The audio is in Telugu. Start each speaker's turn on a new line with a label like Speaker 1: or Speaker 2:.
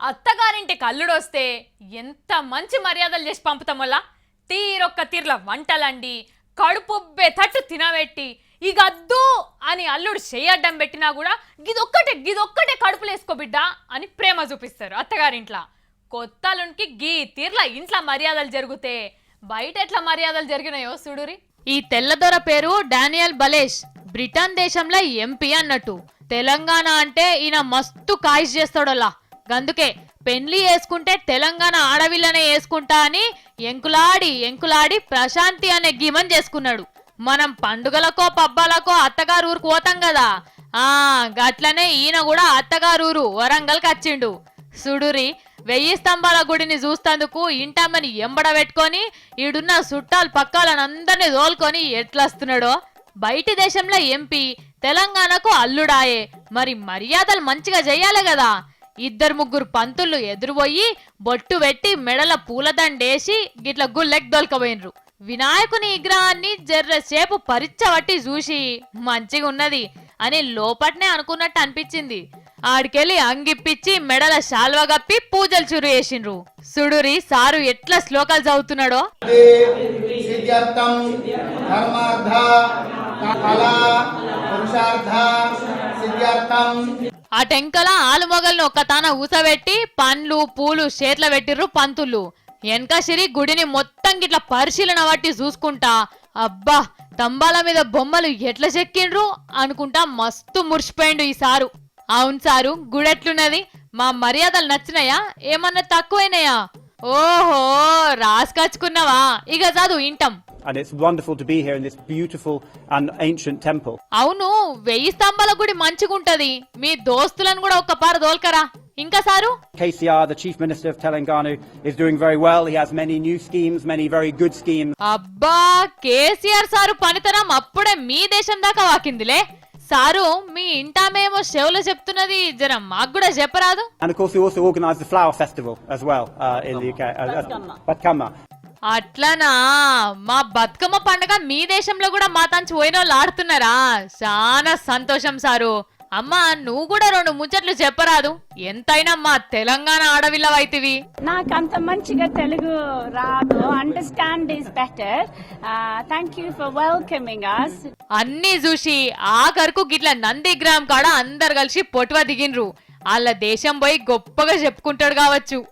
Speaker 1: అత్తగారింటికి అల్లుడొస్తే ఎంత మంచి మర్యాదలు చేసి పంపుతామోలా తీరొక్క తీర్ల వంటలండి కడుపుబ్బే తట్టు తినబెట్టి ఇగద్దు అని అల్లుడు చేయడ్డం పెట్టినా కూడా గిదొక్కటే కడుపులేసుకో బిడ్డ అని ప్రేమ చూపిస్తారు అత్తగారింట్లా. కొత్తలునికి గీ తీర్ల ఇంట్లో మర్యాదలు జరిగితే బయట ఎట్లా మర్యాదలు జరిగినాయో చూడురి. ఈ తెల్లదొర పేరు డానియల్ బలేష్, బ్రిటన్ దేశంలో ఎంపీ అన్నట్టు. తెలంగాణ అంటే ఈయన మస్తు కాయిష్ చేస్తాడోలా. గందుకే పెళ్లి వేసుకుంటే తెలంగాణ ఆడవిల్లనే వేసుకుంటా అని ఎంకులాడి ప్రశాంతి అనే గీమన్ చేసుకున్నాడు. మనం పండుగలకో పబ్బాలకో అత్తగారు ఊరుకు పోతాం కదా, గట్లనే ఈయన కూడా అత్తగారూరు వరంగల్కి వచ్చిండు. సుడురి 1000 స్తంభాల గుడిని చూస్తందుకు ఇంటామని ఎంబడబెట్టుకొని ఈడున్న చుట్టాలు పక్కాలనందరినీ తోలుకొని ఎట్లస్తున్నాడో. బయటి దేశంలో ఎంపీ, తెలంగాణకు అల్లుడాయే, మరి మర్యాదలు మంచిగా చెయ్యాలి కదా. 2-3 పంతులు ఎదురుపోయి బొట్టు పెట్టి మెడల పూలదండేసి గిట్ల గుల్లెక్ దొలకపోయినరు. వినాయకుని విగ్రహాన్ని జర్రసేపు పరిచ్చబట్టి చూసి మంచిగా ఉన్నది అని లోపట్నే అనుకున్నట్టు అనిపించింది. ఆడికెళ్ళి అంగిప్పించి మెడల శాల్వా గప్పి పూజలు చురు చేసిండ్రు. సుడురి సారు ఎట్లా శ్లోకాలు చదువుతున్నాడో. ఆ టెంకల ఆలుమొగల్ని ఒక్కతాన ఊసబెట్టి పండ్లు పూలు చేట్ల పెట్టిర్రు పంతులు. వెనకసిరి గుడిని మొత్తం గిట్ల పరిశీలన బట్టి చూసుకుంటా అబ్బా తంబాల మీద బొమ్మలు ఎట్లా చెక్కిండ్రు అనుకుంటా మస్తు మురిసిపోయిండు ఈ సారు. అవును సారు, గుడెట్లున్నది? మా మర్యాదలు నచ్చినాయా? ఏమన్నా తక్కువైనాయా? ఓహో రాసుకచ్చుకున్నావా? ఇక చదువు ఇంటం.
Speaker 2: And it's wonderful to be here in this beautiful and ancient temple.
Speaker 1: అవును 1000 స్తంభాల గుడి మంచిగుంటది. మీ దోస్తులను కూడా ఒక్క పార దోల్కరా. ఇంకా sir
Speaker 2: KCR, the Chief Minister of Telangana, is doing very well. He has many new schemes, many very good schemes.
Speaker 1: అబ్బా కేసీఆర్ సారు పనితనం అప్పుడే మీ దేశం దాకా వాకిందిలే. సారు మీ ఇంటామేమో షెవులో చెప్తున్నది, జర మాకు కూడా చెప్పరాదు?
Speaker 2: And of course we also organize the flower festival as well in the UK. Batkama.
Speaker 1: అట్లనా, మా బతుకమ్మ పండుగ మీ దేశంలో కూడా మా తంచి పోయిన వాళ్ళు ఆడుతున్నారా? చాలా సంతోషం సారు. అమ్మా నువ్వు కూడా 2 ముచ్చట్లు చెప్పరాదు? ఎంతైనా మా తెలంగాణ ఆడవిల్లవైతివి.
Speaker 3: నాకంత మంచిగా తెలుగు రాదు. Understand is better. Thank you for welcoming us.
Speaker 1: అన్ని చూసి ఆఖరుకు గిట్ల నందిగ్రామ్ కాడ అందరు కలిసి పొటువ దిగిన్రు. వాళ్ళ దేశం పోయి గొప్పగా చెప్పుకుంటాడు కావచ్చు.